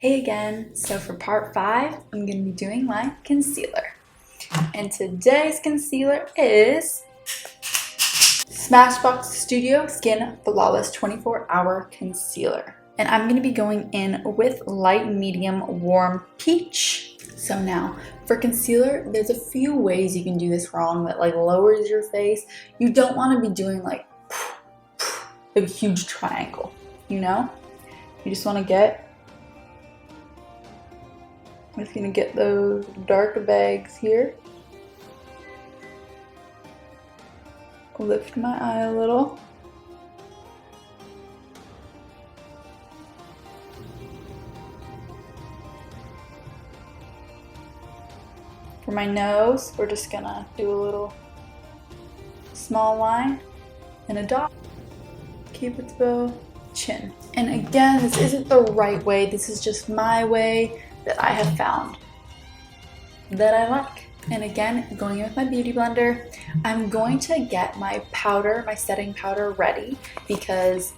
Hey again, so for part 5, I'm going to be doing my concealer. And today's concealer is Smashbox Studio Skin Flawless 24-Hour Concealer. And I'm going to be going in with light medium warm peach. So now, for concealer, there's a few ways you can do this wrong that lowers your face. You don't want to be doing a huge triangle, you know? You just want to get I'm just going to get those dark bags here. Lift my eye a little. For my nose, we're just going to do a little small line and a dot. Cupid's bow, chin. And again, this isn't the right way. This is just my way that I have found that I like. And again, going in with my beauty blender, I'm going to get my powder, my setting powder ready because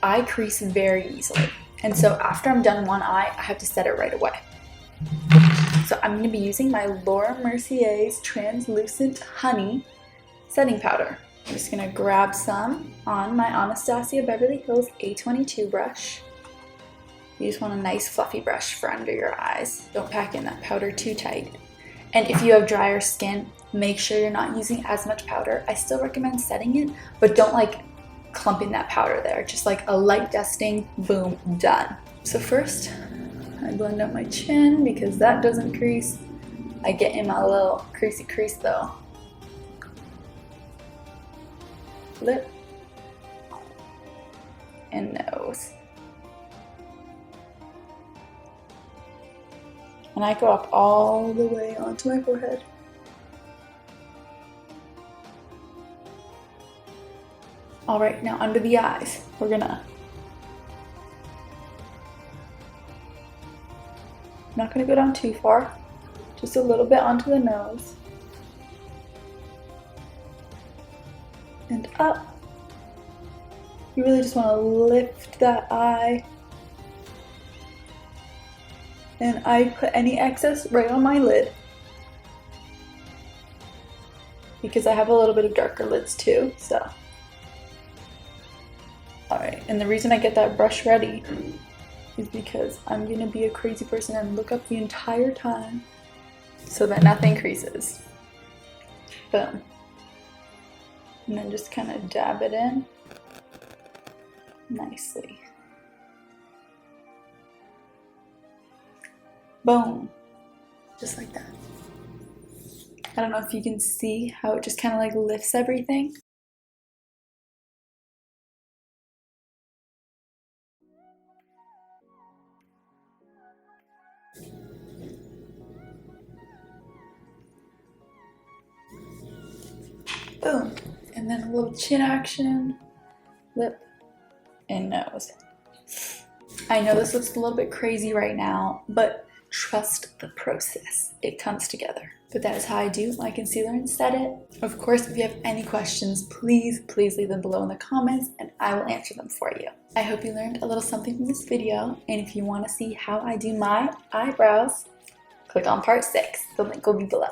I crease very easily. And so after I'm done one eye, I have to set it right away. So I'm going to be using my Mercier's Translucent Honey setting powder. I'm just going to grab some on my Anastasia Beverly Hills A22 brush. You just want a nice fluffy brush for under your eyes. Don't pack in that powder too tight. And if you have drier skin, make sure you're not using as much powder. I still recommend setting it, but don't clumping that powder there. Just a light dusting, boom, done. So first, I blend out my chin because that doesn't crease. I get in my little creasy crease though. Lip and nose. And I go up all the way onto my forehead. Alright, now under the eyes, we're not gonna go down too far, just a little bit onto the nose. And up. You really just want to lift that eye. And I put any excess right on my lid because I have a little bit of darker lids too, so. Alright, and the reason I get that brush ready is because I'm gonna be a crazy person and look up the entire time so that nothing creases. Boom. And then just kind of dab it in nicely. Boom. Just like that. I don't know if you can see how it just kind of lifts everything. Boom. And then a little chin action, lip, and nose. I know this looks a little bit crazy right now, but trust the process. It comes together. But that is how I do my concealer and set it. Of course, if you have any questions, please leave them below in the comments and I will answer them for you. I hope you learned a little something from this video, and if you want to see how I do my eyebrows, click on part 6. The link will be below.